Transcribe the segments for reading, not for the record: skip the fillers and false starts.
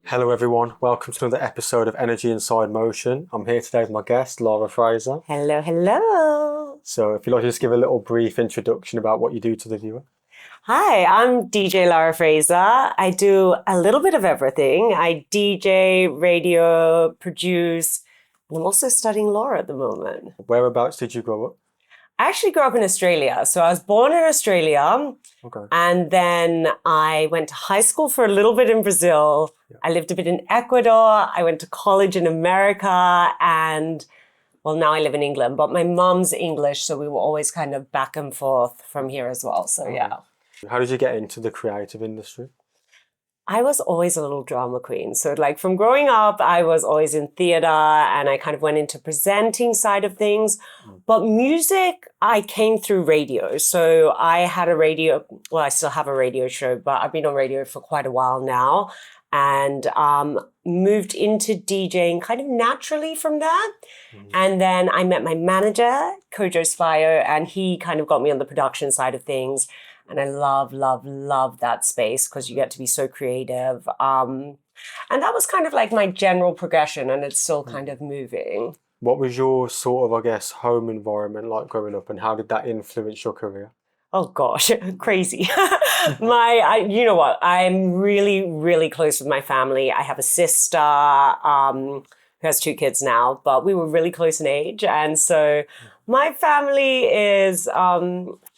Hello everyone, welcome to another episode of Energy Inside Motion. I'm here today with my guest, Lara Fraser. Hello, hello. So if you'd like to just give a little brief introduction about what you do to the viewer. Hi, I'm DJ Lara Fraser. I do a little bit of everything. I DJ, radio, produce, and I'm also studying law at the moment. Whereabouts did you grow up? I actually grew up in Australia. So I was born in Australia. Okay. And then I went to high school for a little bit in Brazil. Yeah. I lived a bit in Ecuador. I went to college in America. And well, now I live in England. But my mum's English, so we were always kind of back and forth from here as well. So yeah. How did you get into the creative industry? I was always a little drama queen. So like from growing up, I was always in theater and I kind of went into presenting side of things. But music, I came through radio. So I had I still have a radio show, but I've been on radio for quite a while now and moved into DJing kind of naturally from that. And then I met my manager, Kojo Spayo, and he kind of got me on the production side of things. And I love, love, love that space because you get to be so creative. And that was kind of like my general progression and it's still kind of moving. What was your sort of, I guess, home environment like growing up and how did that influence your career? Oh gosh, crazy. You know what? I'm really, really close with my family. I have a sister who has 2 kids now, but we were really close in age. And so my family is...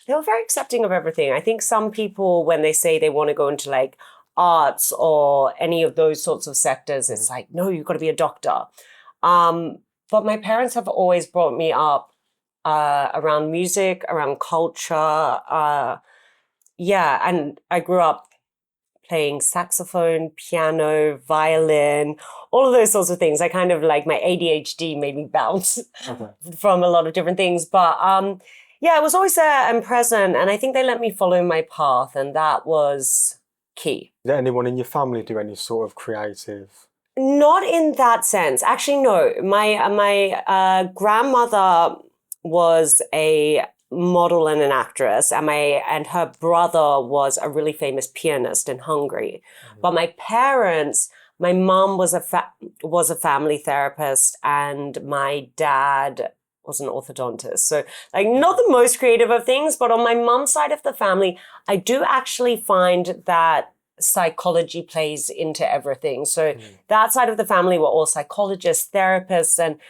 they were very accepting of everything. I think some people, when they say they want to go into like arts or any of those sorts of sectors, it's like, no, you've got to be a doctor. But my parents have always brought me up around music, around culture. And I grew up playing saxophone, piano, violin, all of those sorts of things. I kind of like my ADHD made me bounce from a lot of different things. But I was always there and present, and I think they let me follow my path, and that was key. Did anyone in your family do any sort of creative? Not in that sense. Actually, no. My grandmother was a model and an actress, and her brother was a really famous pianist in Hungary. But my parents, my mom was a family therapist, and my dad was an orthodontist. So like not the most creative of things, but on my mom's side of the family, I do actually find that psychology plays into everything. So that side of the family were all psychologists, therapists, and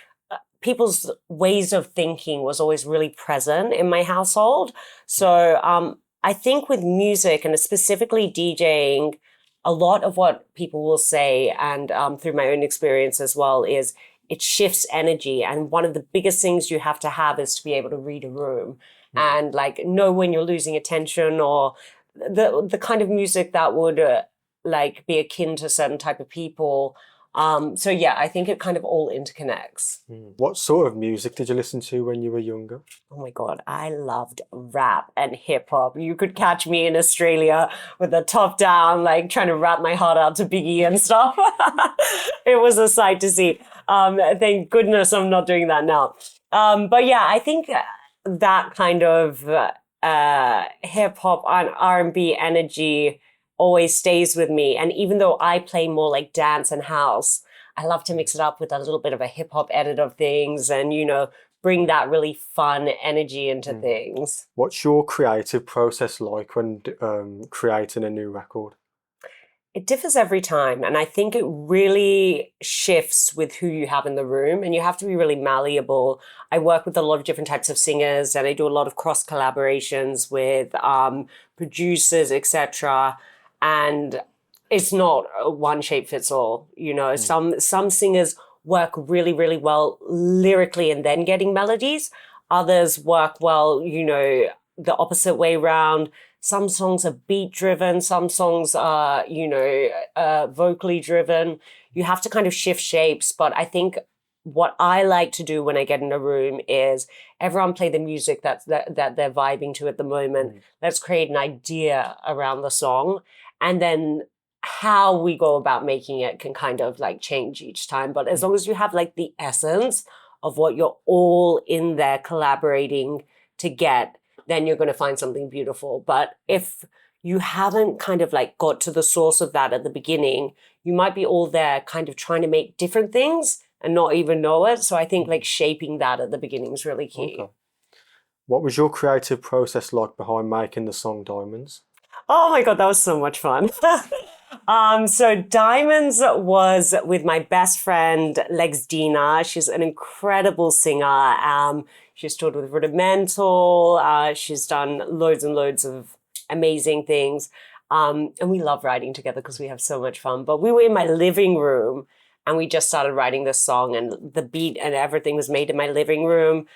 people's ways of thinking was always really present in my household. So I think with music and specifically DJing, a lot of what people will say and through my own experience as well is it shifts energy. And one of the biggest things you have to have is to be able to read a room and like know when you're losing attention or the kind of music that would like be akin to certain type of people. I think it kind of all interconnects. What sort of music did you listen to when you were younger? Oh my God, I loved rap and hip hop. You could catch me in Australia with the top down, like trying to rap my heart out to Biggie and stuff. It was a sight to see. Thank goodness I'm not doing that now. I think that kind of hip hop and R&B energy always stays with me. And even though I play more like dance and house, I love to mix it up with a little bit of a hip hop edit of things and, bring that really fun energy into things. What's your creative process like when creating a new record? It differs every time. And I think it really shifts with who you have in the room and you have to be really malleable. I work with a lot of different types of singers and I do a lot of cross collaborations with producers, etc. And it's not a one shape fits all. Some singers work really, really well lyrically and then getting melodies. Others work well, the opposite way around. Some songs are beat driven. Some songs are, vocally driven. You have to kind of shift shapes. But I think what I like to do when I get in a room is everyone play the music that they're vibing to at the moment. Let's create an idea around the song. And then how we go about making it can kind of like change each time. But as long as you have like the essence of what you're all in there collaborating to get, then you're going to find something beautiful. But if you haven't kind of like got to the source of that at the beginning, you might be all there kind of trying to make different things and not even know it. So I think like shaping that at the beginning is really key. Okay. What was your creative process like behind making the song Diamonds? Oh my God, that was so much fun. So Diamonds was with my best friend, Lex Dina. She's an incredible singer. She's toured with Rudimental. She's done loads and loads of amazing things. And we love writing together because we have so much fun. But we were in my living room and we just started writing this song, and the beat and everything was made in my living room.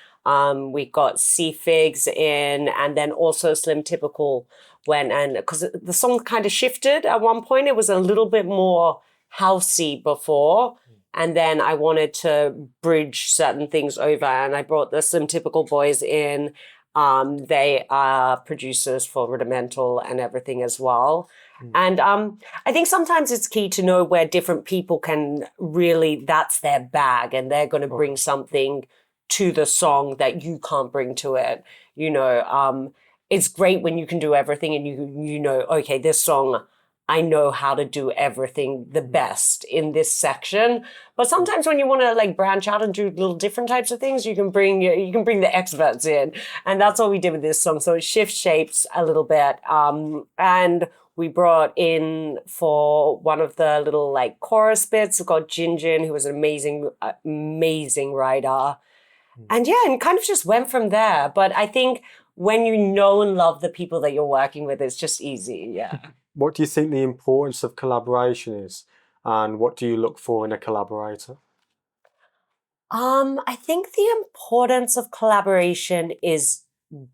We got C Figs in, and then also Slim Typical went, and because the song kind of shifted at one point, it was a little bit more housey before, and then I wanted to bridge certain things over, and I brought the Slim Typical boys in. They are producers for Rudimental and everything as well. And I think sometimes it's key to know where different people can really, that's their bag, and they're going to bring something to the song that you can't bring to it. You know, it's great when you can do everything and you know, okay, this song, I know how to do everything the best in this section. But sometimes when you want to like branch out and do little different types of things, you can bring the experts in, and that's what we did with this song. So it shifts shapes a little bit, and we brought in for one of the little like chorus bits. We got Jinjin, who was an amazing writer. And yeah, and kind of just went from there. But I think when you know and love the people that you're working with, it's just easy. Yeah. What do you think the importance of collaboration is, and what do you look for in a collaborator? I think the importance of collaboration is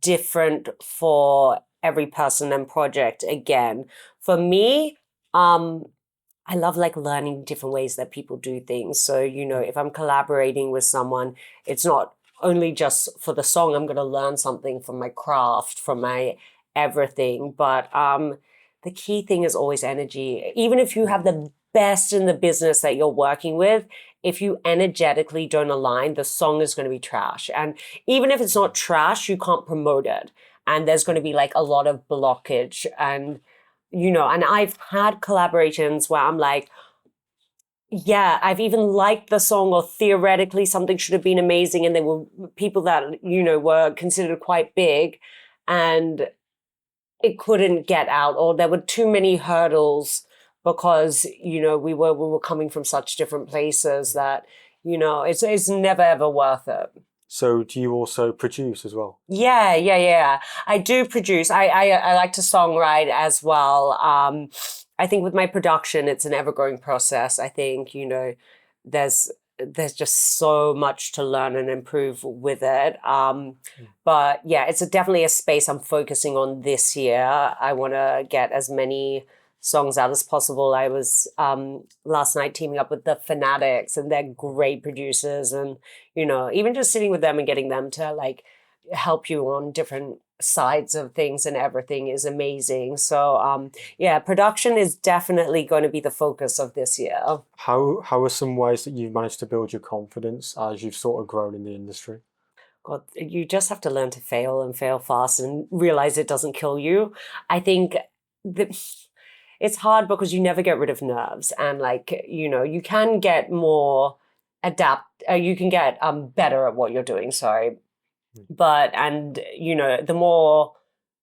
different for every person and project. Again, for me, I love like learning different ways that people do things. So, you know, if I'm collaborating with someone, it's not only just for the song, I'm going to learn something from my craft, from my everything. But the key thing is always energy. Even if you have the best in the business that you're working with, if you energetically don't align, the song is going to be trash. And even if it's not trash, you can't promote it. And there's going to be like a lot of blockage. And, you know, and I've had collaborations where I'm like, yeah, I've even liked the song, or theoretically something should have been amazing, and there were people that, you know, were considered quite big and it couldn't get out, or there were too many hurdles because, you know, we were coming from such different places that, you know, it's never ever worth it. So do you also produce as well? Yeah. I do produce. I like to songwrite as well. I think with my production, it's an ever-growing process. I think, you know, there's just so much to learn and improve with it. But yeah, it's definitely a space I'm focusing on this year. I want to get as many songs out as possible. I was last night teaming up with the Fanatics, and they're great producers, and you know, even just sitting with them and getting them to like help you on different sides of things and everything is amazing. So yeah, production is definitely going to be the focus of this year. How are some ways that you've managed to build your confidence as you've sort of grown in the industry? God, you just have to learn to fail and fail fast and realize it doesn't kill you. I think that it's hard because you never get rid of nerves, and like, you know, you can get more you can get better at what you're doing, sorry. But, and you know, the more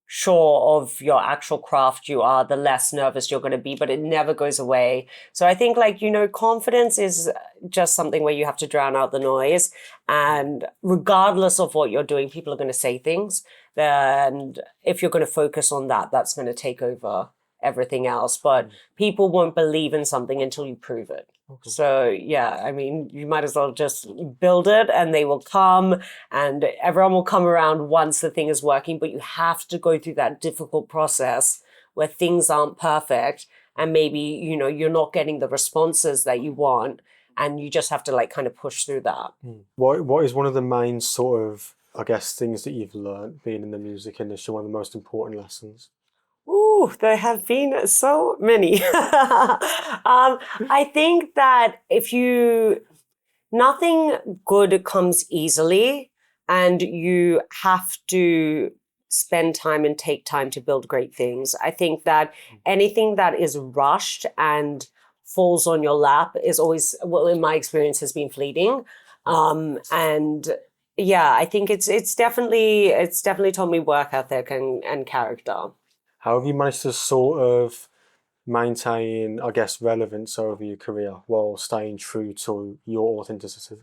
sure of your actual craft you are, the less nervous you're going to be, but it never goes away. So I think, like, you know, confidence is just something where you have to drown out the noise, and regardless of what you're doing, people are going to say things, and if you're going to focus on that, that's going to take over everything else. But people won't believe in something until you prove it. Okay. So yeah, I mean, you might as well just build it, and they will come, and everyone will come around once the thing is working. But you have to go through that difficult process where things aren't perfect, and maybe, you know, you're not getting the responses that you want, and you just have to like kind of push through that. What is one of the main sort of, I guess, things that you've learned being in the music industry, one of the most important lessons? Ooh, there have been so many. I think that nothing good comes easily, and you have to spend time and take time to build great things. I think that anything that is rushed and falls on your lap is always, well, in my experience, has been fleeting. And yeah, I think it's definitely taught me work ethic and character. How have you managed to sort of maintain, I guess, relevance over your career while staying true to your authenticity?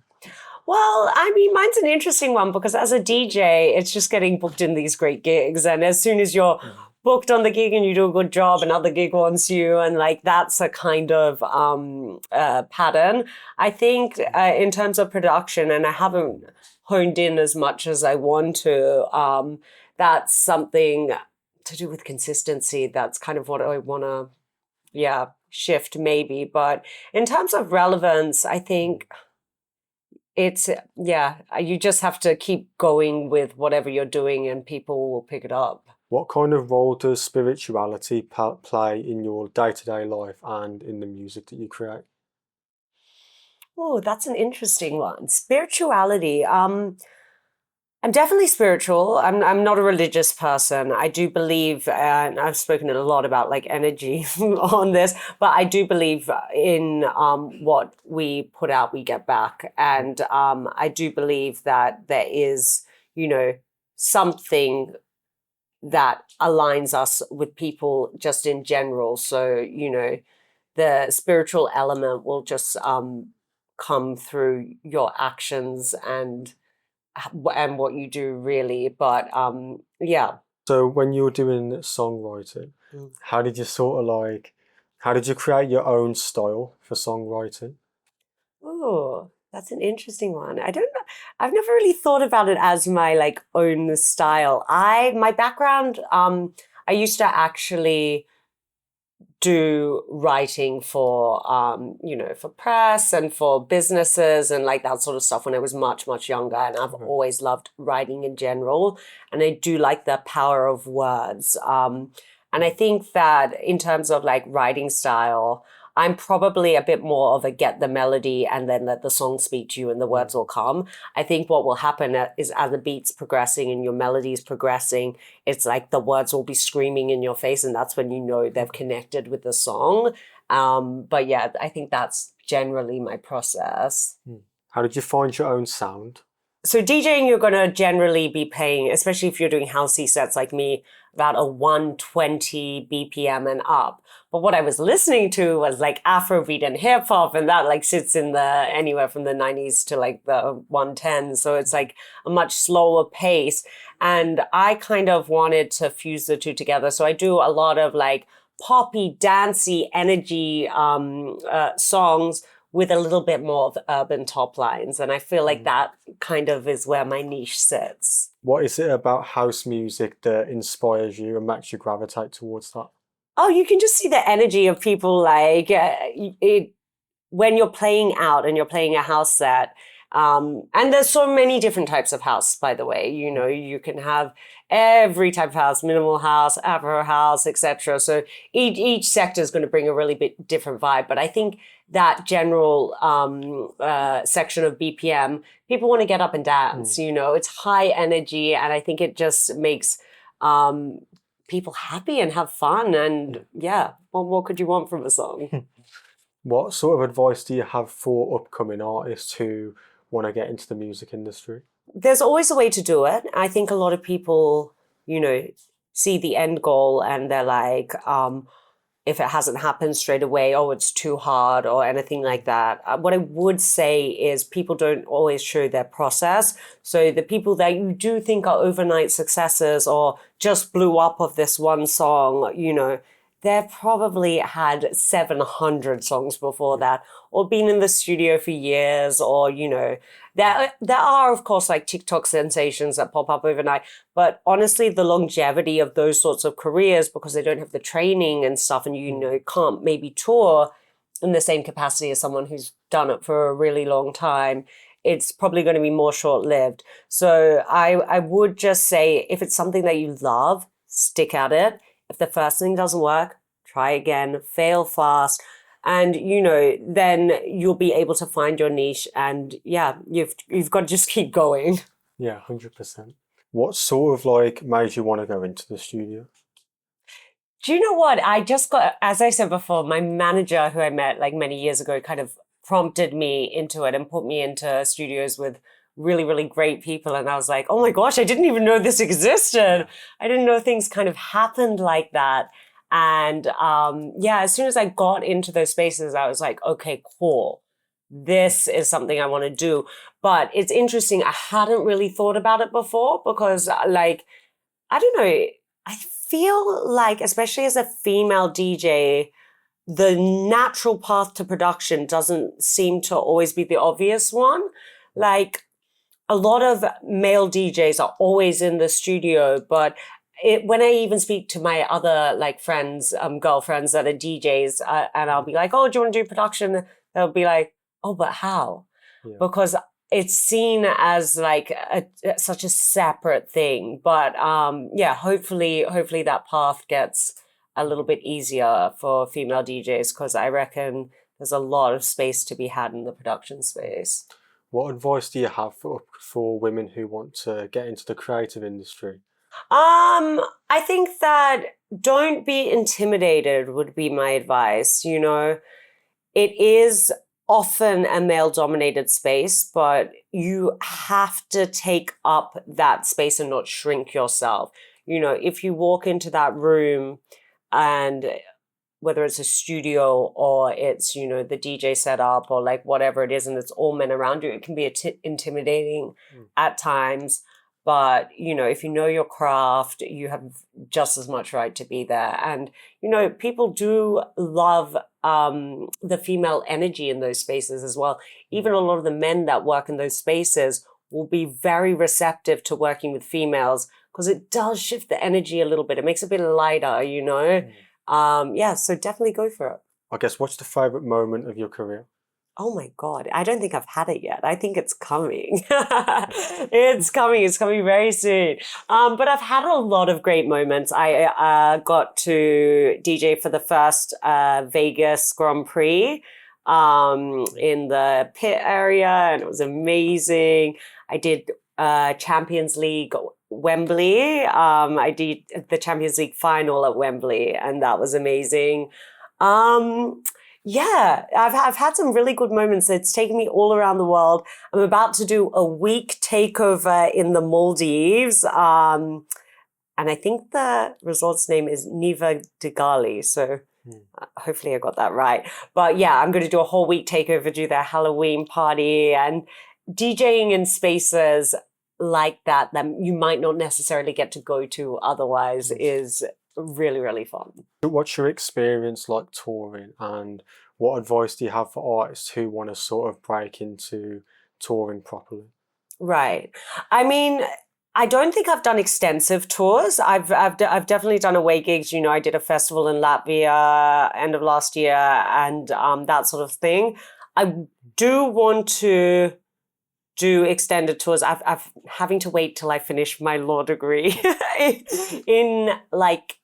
Well, I mean, mine's an interesting one because as a DJ, it's just getting booked in these great gigs. And as soon as you're booked on the gig and you do a good job, another gig wants you. And like, that's a kind of pattern. I think in terms of production, and I haven't honed in as much as I want to, that's something to do with consistency. That's kind of what I want to, yeah, shift maybe. But in terms of relevance, I think it's, yeah, you just have to keep going with whatever you're doing and people will pick it up. What kind of role does spirituality play in your day-to-day life and in the music that you create? Oh, that's an interesting one. Spirituality. I'm definitely spiritual. I'm not a religious person. I do believe, and I've spoken a lot about like energy on this, but I do believe in what we put out, we get back, and I do believe that there is, something that aligns us with people just in general. So, the spiritual element will just come through your actions and what you do really. But yeah. So when you were doing songwriting, how did you how did you create your own style for songwriting? Oh, that's an interesting one. I don't know. I've never really thought about it as my like own style. My background, I used to actually do writing for for press and for businesses and like that sort of stuff when I was much, much younger. And I've always loved writing in general. And I do like the power of words. And I think that in terms of like writing style, I'm probably a bit more of a get the melody and then let the song speak to you and the words will come. I think what will happen is as the beat's progressing and your melody's progressing, it's like the words will be screaming in your face, and that's when you know they've connected with the song. But yeah, I think that's generally my process. How did you find your own sound? So DJing, you're going to generally be paying, especially if you're doing housey sets like me, about a 120 BPM and up. But what I was listening to was like Afrobeat and hip hop, and that like sits in the anywhere from the 90s to like the 110. So it's like a much slower pace. And I kind of wanted to fuse the two together. So I do a lot of like poppy, dancey energy songs with a little bit more of urban top lines. And I feel like that kind of is where my niche sits. What is it about house music that inspires you and makes you gravitate towards that? Oh, you can just see the energy of people like when you're playing out and you're playing a house set. And there's so many different types of house, by the way. You can have every type of house, minimal house, Afro house, etc. So each sector is going to bring a really bit different vibe. But I think that general section of BPM, people want to get up and dance. It's high energy, and I think it just makes people happy and have fun. And yeah, what more could you want from a song? What sort of advice do you have for upcoming artists who want to get into the music industry? There's always a way to do it. I think a lot of people, see the end goal and they're like, if it hasn't happened straight away, oh, it's too hard or anything like that. What I would say is people don't always show their process. So the people that you do think are overnight successes or just blew up of this one song, they've probably had 700 songs before that, or been in the studio for years, or, there are, of course, like TikTok sensations that pop up overnight. But honestly, the longevity of those sorts of careers, because they don't have the training and stuff, and, can't maybe tour in the same capacity as someone who's done it for a really long time, it's probably going to be more short-lived. So I would just say, if it's something that you love, stick at it. if the first thing doesn't work, try again, fail fast. And, you know, then you'll be able to find your niche. And yeah, you've got to just keep going. Yeah, 100%. What sort of like made you want to go into the studio? Do you know what? I just got, as I said before, my manager who I met like many years ago kind of prompted me into it and put me into studios with really, really great people. And I was like, oh my gosh, I didn't even know this existed. I didn't know things kind of happened like that. And yeah, as soon as I got into those spaces, I was like, okay, cool. This is something I want to do. But it's interesting. I hadn't really thought about it before because like, I don't know. I feel like, especially as a female DJ, the natural path to production doesn't seem to always be the obvious one. Like a lot of male DJs are always in the studio, but when I even speak to my other like friends, girlfriends that are DJs, and I'll be like, "Oh, do you want to do production?" They'll be like, "Oh, but how?" Yeah. Because it's seen as like such a separate thing. But yeah, hopefully that path gets a little bit easier for female DJs because I reckon there's a lot of space to be had in the production space. What advice do you have for women who want to get into the creative industry? I think that don't be intimidated would be my advice. You know, it is often a male dominated space, but you have to take up that space and not shrink yourself. You know, if you walk into that room and whether it's a studio or it's, you know, the DJ setup or like whatever it is, and it's all men around you, it can be intimidating at times. But, you know, if you know your craft, you have just as much right to be there. And, you know, people do love the female energy in those spaces as well. Even a lot of the men that work in those spaces will be very receptive to working with females because it does shift the energy a little bit. It makes it a bit lighter, you know. Yeah, so definitely go for it. I guess what's the favorite moment of your career? Oh my God, I don't think I've had it yet. I think it's coming. It's coming. It's coming very soon. But I've had a lot of great moments. I got to DJ for the first Vegas Grand Prix in the pit area, and it was amazing. I did Champions League Wembley. I did the Champions League final at Wembley, and that was amazing. Yeah, I've had some really good moments. It's taken me all around the world. I'm about to do a week takeover in the Maldives. And I think the resort's name is Niva Degali. So hopefully I got that right. But yeah, I'm going to do a whole week takeover, do their Halloween party, and DJing in spaces like that you might not necessarily get to go to otherwise is really, really fun. What's your experience like touring, and what advice do you have for artists who want to sort of break into touring properly? Right. I mean, I don't think I've done extensive tours. I've definitely done away gigs. You know, I did a festival in Latvia end of last year and that sort of thing. I do want to do extended tours. I've having to wait till I finish my law degree in like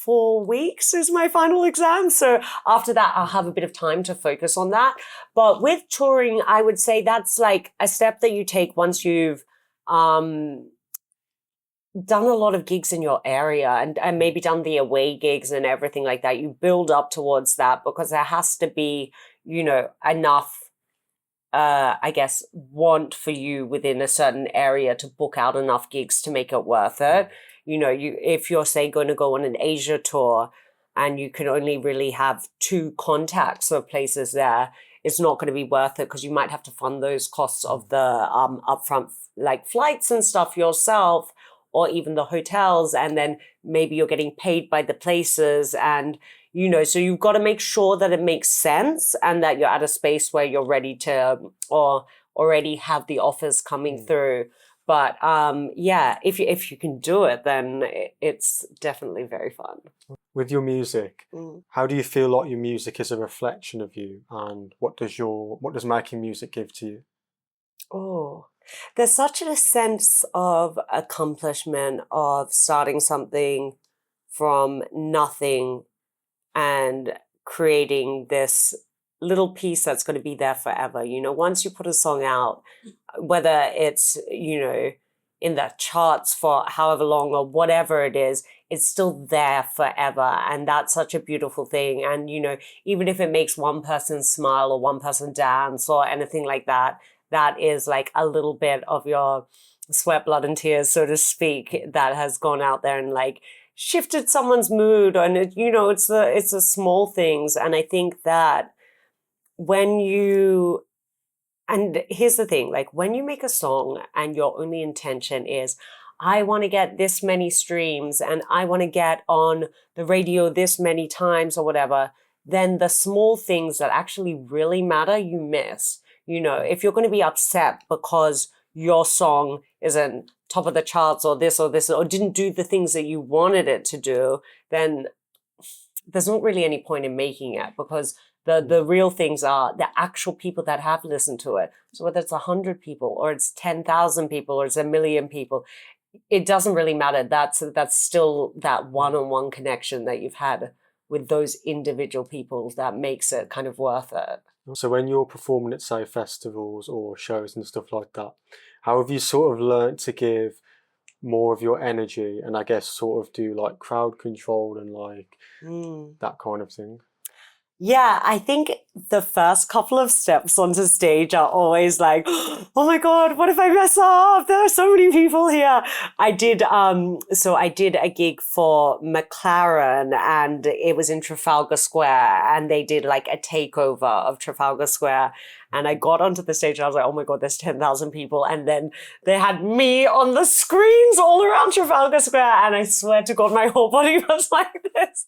4 weeks is my final exam. So after that, I'll have a bit of time to focus on that. But with touring, I would say that's like a step that you take once you've done a lot of gigs in your area and maybe done the away gigs and everything like that. You build up towards that because there has to be, you know, enough I guess, want for you within a certain area to book out enough gigs to make it worth it. You know, if you're, say, going to go on an Asia tour and you can only really have 2 contacts of places there, it's not going to be worth it because you might have to fund those costs of the upfront, like flights and stuff yourself, or even the hotels, and then maybe you're getting paid by the places and, you know, so you've got to make sure that it makes sense and that you're at a space where you're ready to or already have the offers coming through. But yeah, if you can do it, then it's definitely very fun. With your music, how do you feel like your music is a reflection of you, and what does making music give to you? Oh, there's such a sense of accomplishment of starting something from nothing and creating this little piece that's going to be there forever. You know, once you put a song out, whether it's, you know, in the charts for however long or whatever it is, it's still there forever. And that's such a beautiful thing. And, you know, even if it makes one person smile or one person dance or anything like that, that is like a little bit of your sweat, blood, and tears, so to speak, that has gone out there and like shifted someone's mood. And it, you know, it's the small things. And I think that when you, and here's the thing, like when you make a song and your only intention is, I want to get this many streams and I want to get on the radio this many times or whatever, then the small things that actually really matter, you miss. You know, if you're going to be upset because your song isn't top of the charts or this, or didn't do the things that you wanted it to do, then there's not really any point in making it, because the real things are the actual people that have listened to it. So whether it's 100 people or it's 10,000 people or it's 1,000,000 people, it doesn't really matter. That's still that one-on-one connection that you've had with those individual people that makes it kind of worth it. So when you're performing at, say, festivals or shows and stuff like that, how have you sort of learnt to give more of your energy and I guess sort of do like crowd control and like that kind of thing? Yeah, I think the first couple of steps onto stage are always like, oh my God, what if I mess up? There are so many people here. I did a gig for McLaren and it was in Trafalgar Square and they did like a takeover of Trafalgar Square. And I got onto the stage and I was like, oh my God, there's 10,000 people. And then they had me on the screens all around Trafalgar Square. And I swear to God, my whole body was like this.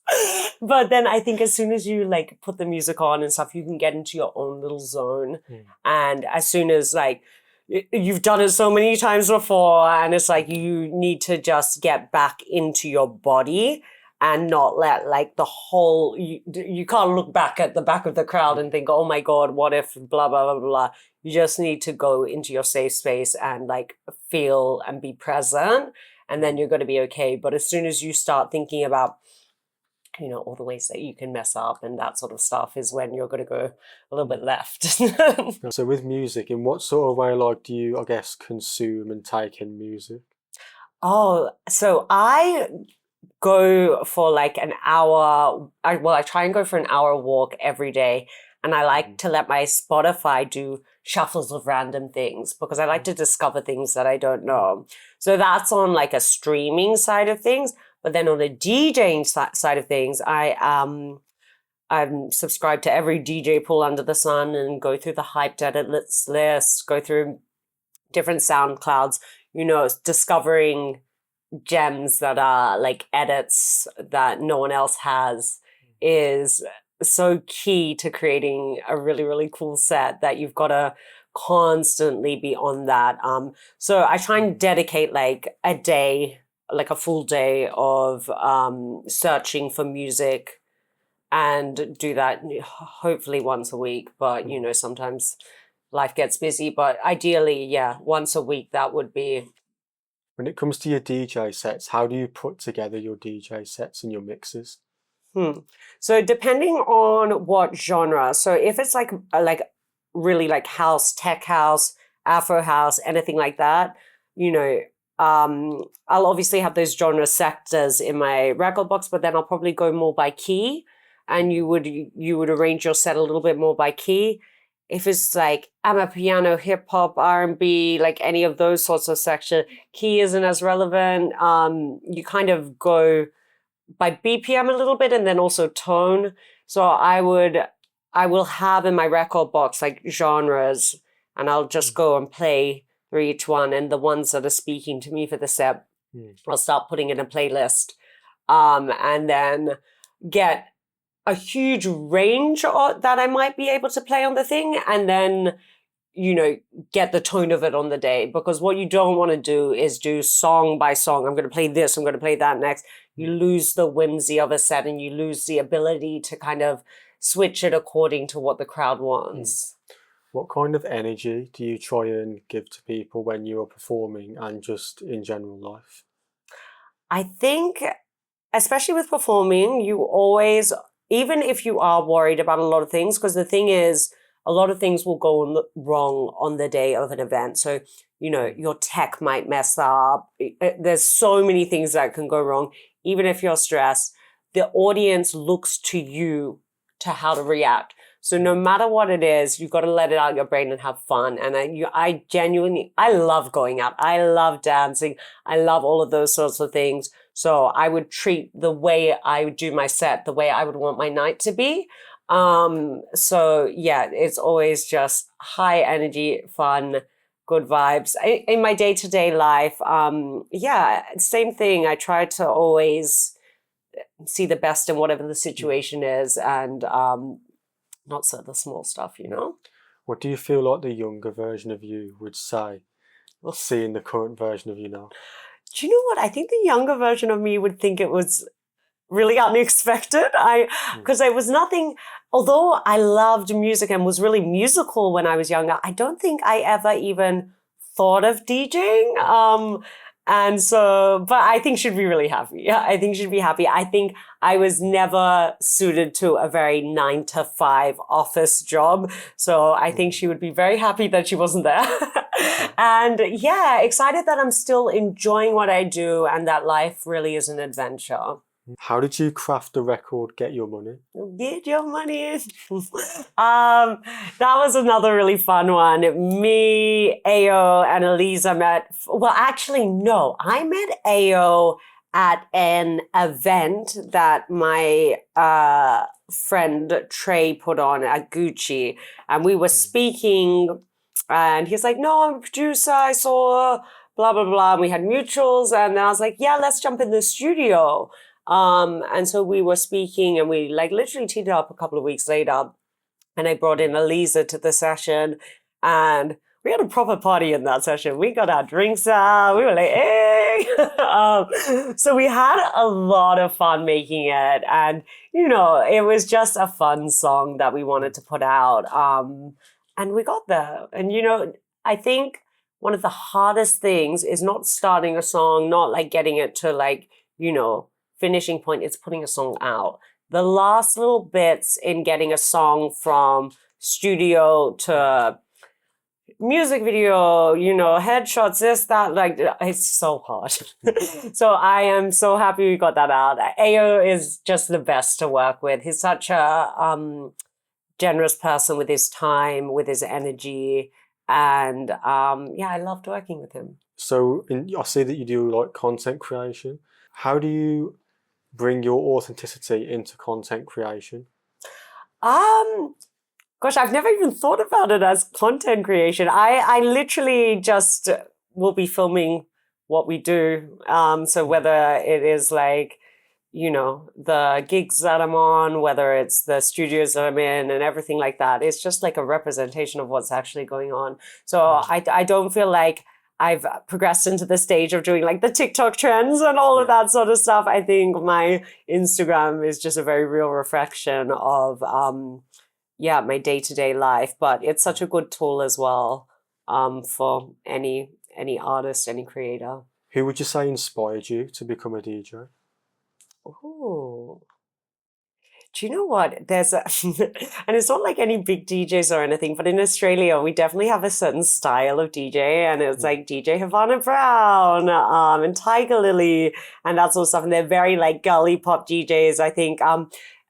But then I think as soon as you like put the music on and stuff, you can get into your own little zone. And as soon as like, you've done it so many times before and it's like you need to just get back into your body and not let like the whole, you can't look back at the back of the crowd and think, oh my God, what if blah, blah, blah, blah. You just need to go into your safe space and like feel and be present, and then you're going to be okay. But as soon as you start thinking about, you know, all the ways that you can mess up and that sort of stuff is when you're going to go a little bit left. So with music, in what sort of way like do you, I guess, consume and take in music? Oh, so I go for like an hour. I try and go for an hour walk every day. And I like to let my Spotify do shuffles of random things because I like to discover things that I don't know. So that's on like a streaming side of things. But then on the DJing side of things, I'm subscribed to every DJ pool under the sun and go through the hyped edits list, go through different SoundClouds, you know, discovering gems that are like edits that no one else has is so key to creating a really, really cool set that you've got to constantly be on that. So I try and dedicate like a day, like a full day of searching for music and do that hopefully once a week. But, you know, sometimes life gets busy, but ideally, yeah, once a week, that would be. When it comes to your DJ sets, how do you put together your DJ sets and your mixes? So depending on what genre, so if it's like really like house, tech house, Afro house, anything like that, you know, I'll obviously have those genre sectors in my record box, but then I'll probably go more by key, and you would arrange your set a little bit more by key. If it's like amapiano, hip hop, R&B, like any of those sorts of section, key isn't as relevant. You kind of go by BPM a little bit and then also tone. So I will have in my record box like genres, and I'll just go and play through each one, and the ones that are speaking to me for the set, I'll start putting in a playlist, and then get a huge range that I might be able to play on the thing, and then, you know, get the tone of it on the day. Because what you don't want to do is do song by song. I'm going to play this, I'm going to play that next. You lose the whimsy of a set and you lose the ability to kind of switch it according to what the crowd wants. What kind of energy do you try and give to people when you're performing and just in general life? I think especially with performing, you always, even if you are worried about a lot of things, because the thing is, a lot of things will go wrong on the day of an event. So, your tech might mess up. There's so many things that can go wrong. Even if you're stressed, the audience looks to you to how to react. So no matter what it is, you've got to let it out of your brain and have fun. And I genuinely, I love going out. I love dancing. I love all of those sorts of things. So I would treat the way I would do my set the way I would want my night to be. So yeah, it's always just high energy, fun, good vibes. In my day-to-day life, same thing. I try to always see the best in whatever the situation is, and not so the small stuff, What do you feel like the younger version of you would say, seeing the current version of you now? Do you know what? I think the younger version of me would think it was really unexpected. Because it was nothing, although I loved music and was really musical when I was younger, I don't think I ever even thought of DJing. And so, but I think she'd be really happy. Yeah, I think she'd be happy. I think I was never suited to a very 9-to-5 office job. So I think she would be very happy that she wasn't there. And yeah, excited that I'm still enjoying what I do and that life really is an adventure. How did you craft the record Get Your Money? Get your money. That was another really fun one. Me, Ayo, and Eliza met. Well, actually, no. I met Ayo at an event that my friend Trey put on at Gucci. And we were speaking, and he's like, no, I'm a producer. I saw blah, blah, blah. And we had mutuals. And I was like, yeah, let's jump in the studio. And so we were speaking, and we literally teed up a couple of weeks later, and I brought in Eliza to the session, and we had a proper party in that session. We got our drinks out. We were like, hey! So we had a lot of fun making it, and it was just a fun song that we wanted to put out. And we got there. And I think one of the hardest things is not starting a song, not getting it to finishing point. It's putting a song out. The last little bits in getting a song from studio to music video, headshots, this, that, it's so hard. So I am so happy we got that out. Ayo is just the best to work with. He's such a generous person with his time, with his energy. And I loved working with him. So I see that you do content creation. How do you bring your authenticity into content creation? Gosh, I've never even thought about it as content creation. I literally just will be filming what we do. So whether it is the gigs that I'm on, whether it's the studios that I'm in and everything like that, it's just a representation of what's actually going on. So I don't feel like I've progressed into the stage of doing the TikTok trends and all of that sort of stuff. I think my Instagram is just a very real reflection of, my day-to-day life. But it's such a good tool as well for any artist, any creator. Who would you say inspired you to become a DJ? Oh, do you know what? There's and it's not any big DJs or anything, but in Australia, we definitely have a certain style of DJ, and it's DJ Havana Brown, and Tiger Lily, and that sort of stuff. And they're very girly pop DJs. I think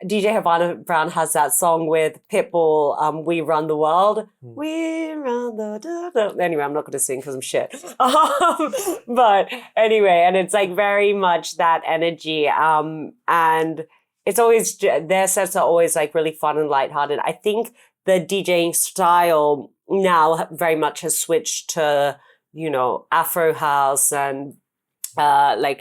DJ Havana Brown has that song with Pitbull, We Run the World. We run the... Anyway, I'm not going to sing because I'm shit. But anyway, and it's very much that energy. And it's always, their sets are always really fun and lighthearted. I think the DJing style now very much has switched to, Afro house and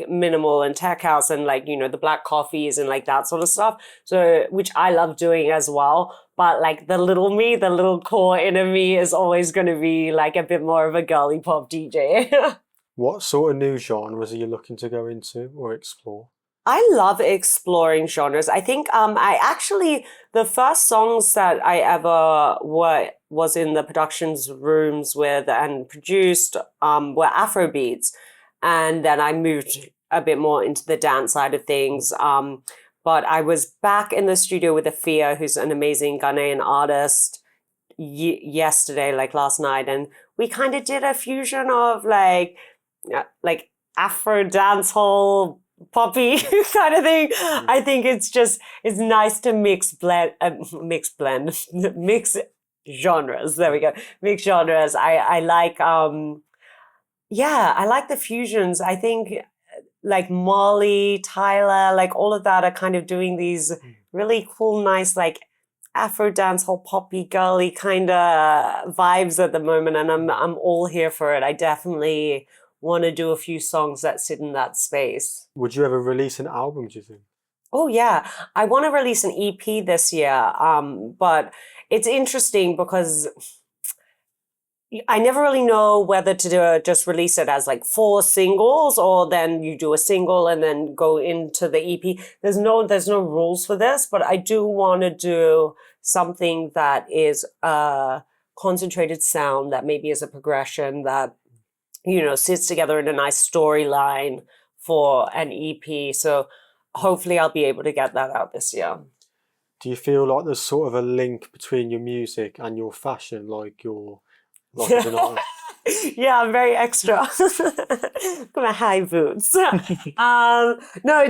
minimal and tech house and the black coffees and that sort of stuff. So, which I love doing as well. But the little me, the little core inner me is always going to be a bit more of a girly pop DJ. What sort of new genres are you looking to go into or explore? I love exploring genres. I think the first songs that I ever was in the productions rooms with and produced were Afro beats. And then I moved a bit more into the dance side of things. But I was back in the studio with Afia, who's an amazing Ghanaian artist, yesterday, like last night, and we kind of did a fusion of like Afro dancehall poppy kind of thing. I think it's nice to mix genres. There we go. Mix genres. I like I like the fusions. I think like Molly, Tyler, like all of that are kind of doing these really cool, nice, like Afro dancehall, poppy, girly kind of vibes at the moment, and I'm all here for it. I definitely want to do a few songs that sit in that space. Would you ever release an album, do you think? Oh yeah, I want to release an EP this year, but it's interesting because I never really know whether to just release it as like 4 singles, or then you do a single and then go into the EP. There's no rules for this, but I do want to do something that is a concentrated sound that maybe is a progression that, sits together in a nice storyline for an EP. So hopefully I'll be able to get that out this year. Do you feel like there's sort of a link between your music and your fashion, like as an artist? Yeah, I'm very extra. Got my high boots. No,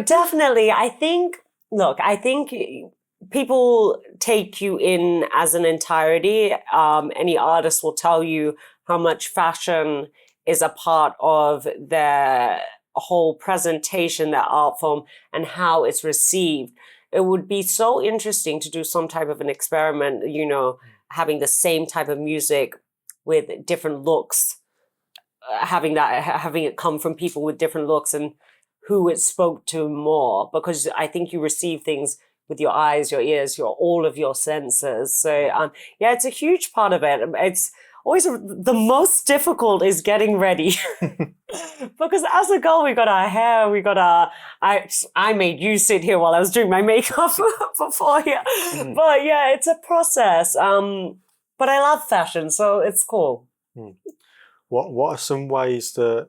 definitely. I think people take you in as an entirety. Any artist will tell you how much fashion is a part of their whole presentation, their art form, and how it's received. It would be so interesting to do some type of an experiment, having the same type of music with different looks, having it come from people with different looks and who it spoke to more, because I think you receive things with your eyes, your ears, all of your senses. So it's a huge part of it. It's always the most difficult is getting ready because as a girl, we got our hair, we got I made you sit here while I was doing my makeup before here. But yeah, it's a process. But I love fashion, so it's cool. What are some ways that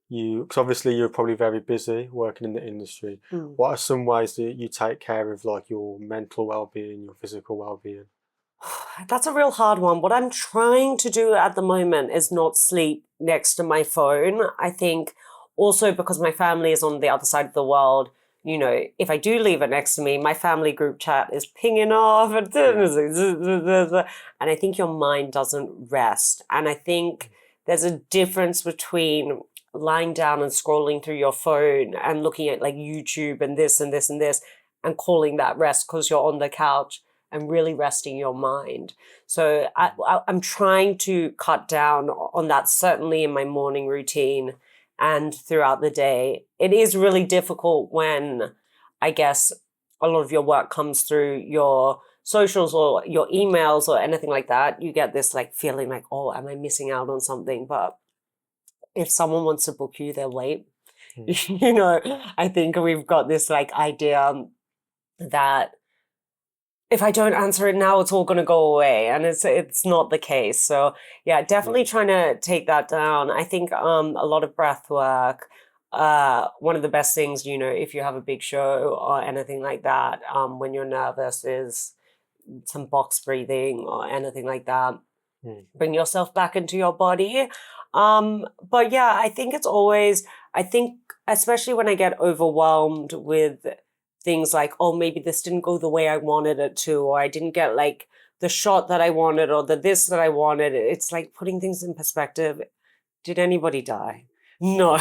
because obviously you're probably very busy working in the industry. What are some ways that you take care of like your mental well-being, your physical well-being? That's a real hard one. What I'm trying to do at the moment is not sleep next to my phone. I think also because my family is on the other side of the world, if I do leave it next to me, my family group chat is pinging off and I think your mind doesn't rest. And I think there's a difference between lying down and scrolling through your phone and looking at like YouTube and this and this and this and calling that rest because you're on the couch and really resting your mind. So I'm trying to cut down on that, certainly in my morning routine and throughout the day. It is really difficult when, I guess, a lot of your work comes through your socials or your emails or anything like that. You get this like feeling like, oh, am I missing out on something? But if someone wants to book you, they'll wait. I think we've got this like idea that if I don't answer it now, it's all going to go away. And it's not the case. So yeah, definitely trying to take that down. I think a lot of breath work. One of the best things, if you have a big show or anything like that, when you're nervous is some box breathing or anything like that. Bring yourself back into your body. But yeah, I think especially when I get overwhelmed with things like, oh, maybe this didn't go the way I wanted it to, or I didn't get like the shot that I wanted or the this that I wanted. It's like putting things in perspective. Did anybody die? No.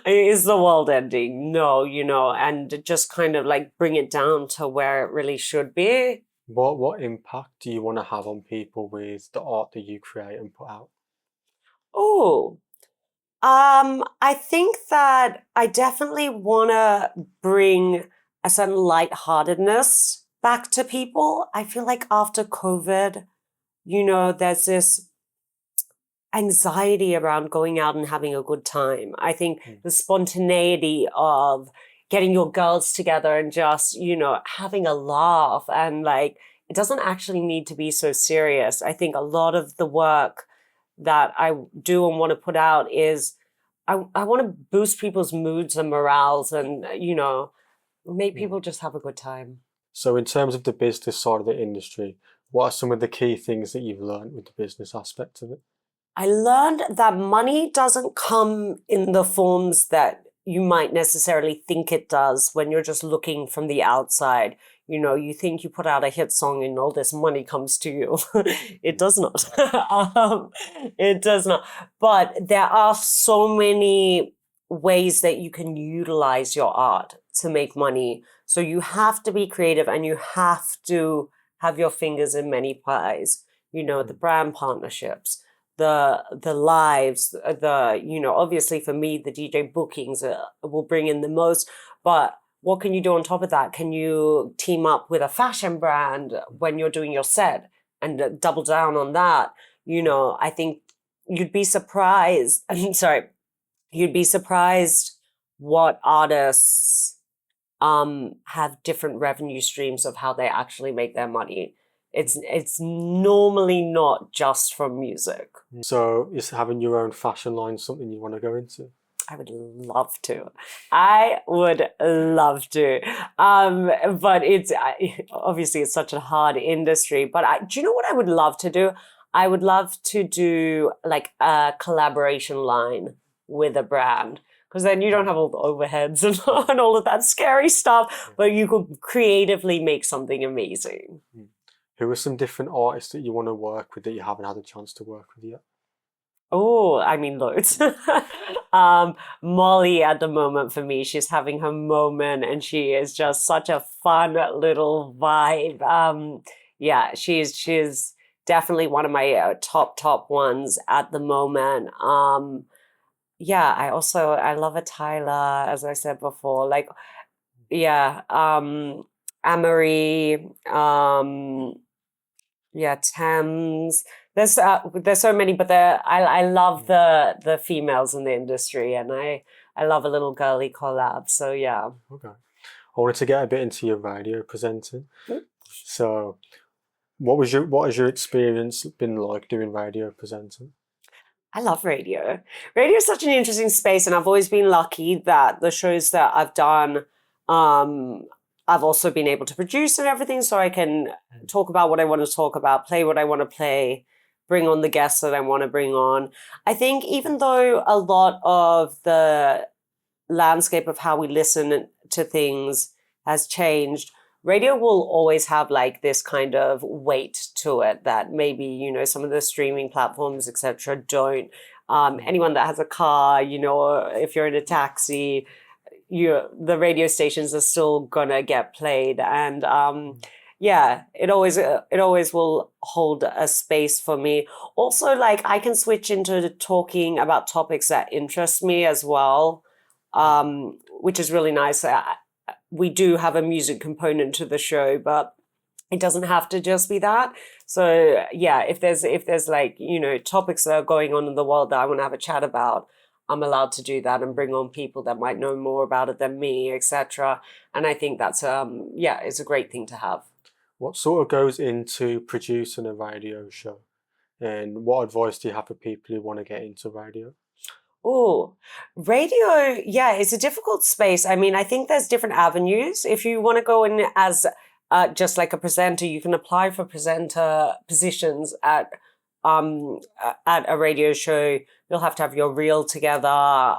Is the world ending? No, and just kind of like bring it down to where it really should be. What impact do you want to have on people with the art that you create and put out? Oh, I think that I definitely want to bring a certain lightheartedness back to people. I feel like after COVID, there's this anxiety around going out and having a good time. I think the spontaneity of getting your girls together and just, having a laugh and like, it doesn't actually need to be so serious. I think a lot of the work that I do and want to put out is I want to boost people's moods and morales, and make people just have a good time. So in terms of the business side of the industry, what are some of the key things that you've learned with the business aspect of it? I learned that money doesn't come in the forms that you might necessarily think it does when you're just looking from the outside. You think you put out a hit song and all this money comes to you. It does not. It does not. But there are so many ways that you can utilize your art to make money. So you have to be creative and you have to have your fingers in many pies. The brand partnerships, the lives, obviously for me, the DJ bookings will bring in the most. But what can you do on top of that? Can you team up with a fashion brand when you're doing your set and double down on that? I think you'd be surprised. I'm sorry, you'd be surprised what artists have different revenue streams of how they actually make their money. It's normally not just from music. So is having your own fashion line something you want to go into? I would love to. I would love to. But obviously it's such a hard industry. But do you know what I would love to do? I would love to do like a collaboration line with a brand. Because then you don't have all the overheads and all of that scary stuff, but you could creatively make something amazing. Who are some different artists that you want to work with that you haven't had a chance to work with yet? Oh, I mean, loads. Molly at the moment for me, she's having her moment and she is just such a fun little vibe. Yeah, she's definitely one of my top ones at the moment. Yeah, I love a Tyler, as I said before. Like, yeah, Amory, yeah, Thames. There's so many, but I love the females in the industry, and I love a little girly collab. So yeah. Okay. I wanted to get a bit into your radio presenting. So, what has your experience been like doing radio presenting? I love radio. Radio is such an interesting space, and I've always been lucky that the shows that I've done, I've also been able to produce and everything, so I can talk about what I want to talk about, play what I want to play, bring on the guests that I want to bring on. I think even though a lot of the landscape of how we listen to things has changed, radio will always have like this kind of weight to it that maybe, some of the streaming platforms, etc., don't. Anyone that has a car, or if you're in a taxi, the radio stations are still gonna get played, and yeah, it always will hold a space for me. Also, like I can switch into talking about topics that interest me as well, which is really nice. We do have a music component to the show, but it doesn't have to just be that. So yeah, if there's like, topics that are going on in the world that I want to have a chat about, I'm allowed to do that and bring on people that might know more about it than me, etc. And I think that's it's a great thing to have. What sort of goes into producing a radio show? And what advice do you have for people who want to get into radio? Oh, radio, yeah, it's a difficult space. I mean, I think there's different avenues. If you want to go in as just like a presenter, you can apply for presenter positions at a radio show. You'll have to have your reel together.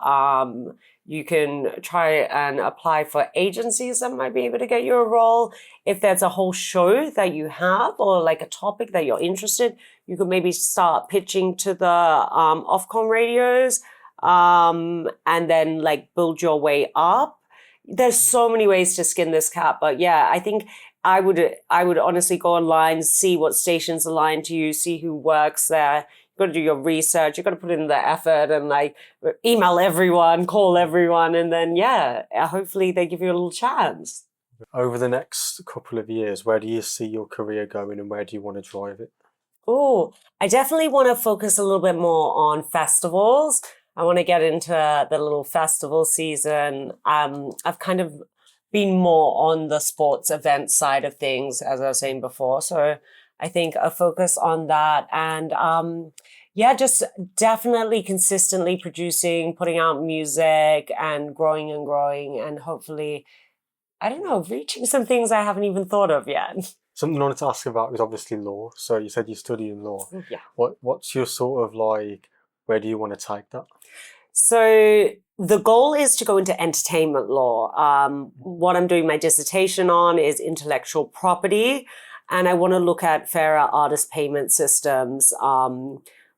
You can try and apply for agencies that might be able to get you a role. If there's a whole show that you have or like a topic that you're interested, you could maybe start pitching to the Ofcom radios, and then like build your way up. There's so many ways to skin this cat, but yeah, I think I would honestly go online, see what stations align to you, see who works there. You've got to do your research. You've got to put in the effort and like email everyone, call everyone, and then hopefully they give you a little chance. Over the next couple of years, where do you see your career going and where do you want to drive it? Oh, I definitely want to focus a little bit more on festivals. I want to get into the little festival season. I've kind of been more on the sports event side of things, as I was saying before. So I think a focus on that. And Yeah, just definitely consistently producing, putting out music and growing and hopefully, I don't know, reaching some things I haven't even thought of yet. Something I wanted to ask about is obviously law. So you said you're studying law. Yeah. What's your sort of like, where do you want to take that? So the goal is to go into entertainment law. What I'm doing my dissertation on is intellectual property, and I want to look at fairer artist payment systems.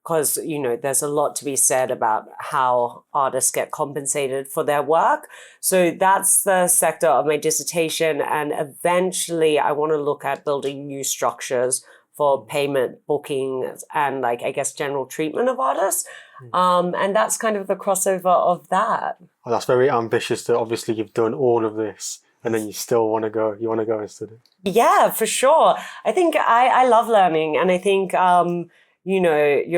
Because there's a lot to be said about how artists get compensated for their work. So that's the sector of my dissertation, and eventually I want to look at building new structures for payment, booking, and like I guess general treatment of artists. And that's kind of the crossover of that. Well, that's very ambitious. That obviously you've done all of this, and then you still want to go. You want to go and study. Yeah, for sure. I think I love learning, and I think you're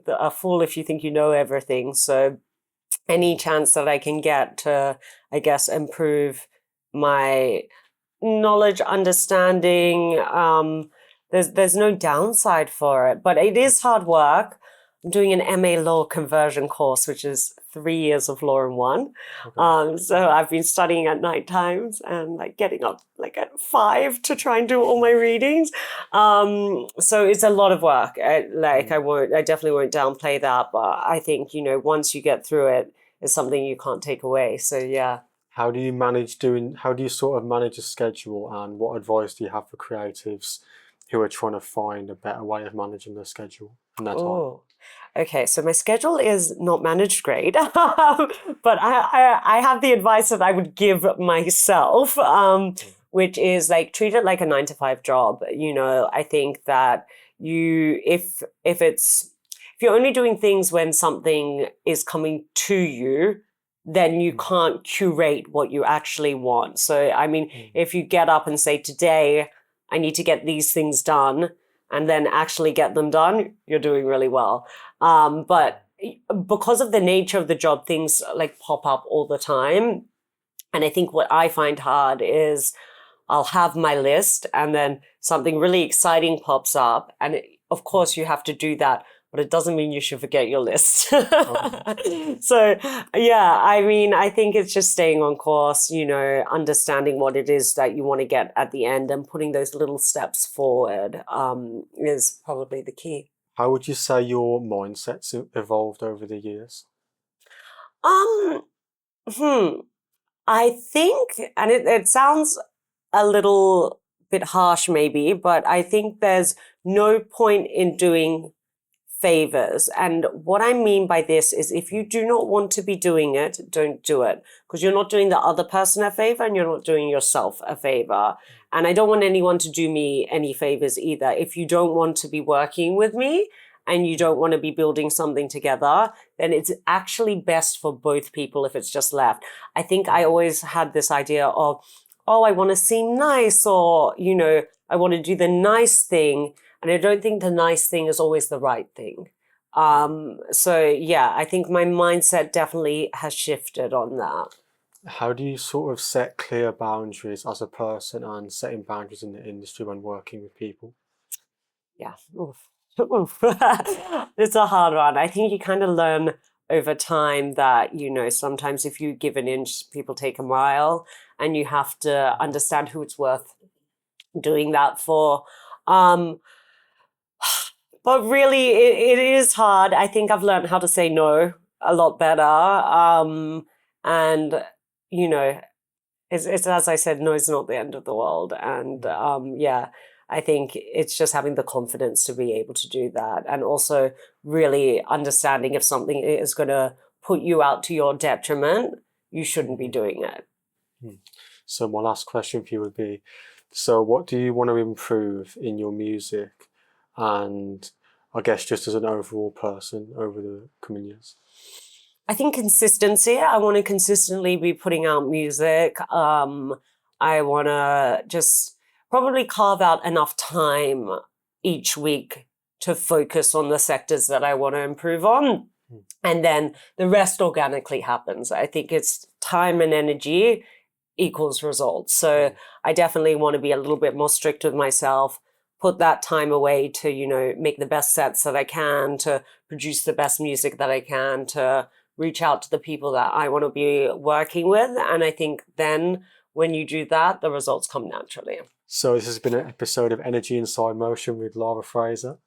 a fool if you think you know everything. So any chance that I can get to, I guess, improve my knowledge, understanding, there's no downside for it, but it is hard work. I'm doing an MA law conversion course, which is 3 years of law in one. Okay. So I've been studying at night times and like getting up like at 5 to try and do all my readings. So it's a lot of work. I definitely won't downplay that, but I think, once you get through it, it's something you can't take away. So yeah. How do you sort of manage a schedule, and what advice do you have for creatives who are trying to find a better way of managing their schedule and their time? Oh, okay. So my schedule is not managed great, but I have the advice that I would give myself, which is like treat it like a 9 to 5 job. I think that if you're only doing things when something is coming to you, then you can't curate what you actually want. So, I mean, if you get up and say, today, I need to get these things done, and then actually get them done, you're doing really well. But because of the nature of the job, things like pop up all the time. And I think what I find hard is I'll have my list and then something really exciting pops up. And of course, you have to do that, but it doesn't mean you should forget your list. So, yeah, I mean, I think it's just staying on course, understanding what it is that you want to get at the end and putting those little steps forward is probably the key. How would you say your mindset's evolved over the years? I think, and it sounds a little bit harsh maybe, but I think there's no point in doing favors. And what I mean by this is if you do not want to be doing it, don't do it, because you're not doing the other person a favor and you're not doing yourself a favor. And I don't want anyone to do me any favors either. If you don't want to be working with me and you don't want to be building something together, then it's actually best for both people if it's just left. I think I always had this idea of, I want to seem nice, or, I want to do the nice thing. And I don't think the nice thing is always the right thing. So yeah, I think my mindset definitely has shifted on that. How do you sort of set clear boundaries as a person and setting boundaries in the industry when working with people? Yeah. Oof. It's a hard one. I think you kind of learn over time that, sometimes if you give an inch, people take a mile, and you have to understand who it's worth doing that for. But really, it is hard. I think I've learned how to say no a lot better. And, it's as I said, no is not the end of the world. And I think it's just having the confidence to be able to do that. And also really understanding if something is going to put you out to your detriment, you shouldn't be doing it. So my last question for you would be, so what do you want to improve in your music, and I guess just as an overall person over the coming years? I think consistency. I want to consistently be putting out music. I want to just probably carve out enough time each week to focus on the sectors that I want to improve on. And then the rest organically happens. I think it's time and energy equals results. So I definitely want to be a little bit more strict with myself, put that time away to, make the best sets that I can, to produce the best music that I can, to reach out to the people that I want to be working with. And I think then when you do that, the results come naturally. So this has been an episode of Energy Inside Motion with Lara Fraser.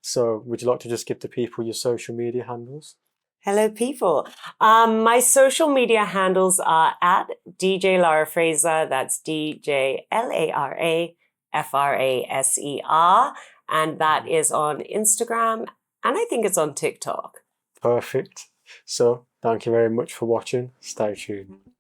So would you like to just give the people your social media handles? Hello, people. My social media handles are at DJ Lara Fraser. That's DJLARAFRASER. And that is on Instagram. And I think it's on TikTok. Perfect. So thank you very much for watching. Stay tuned.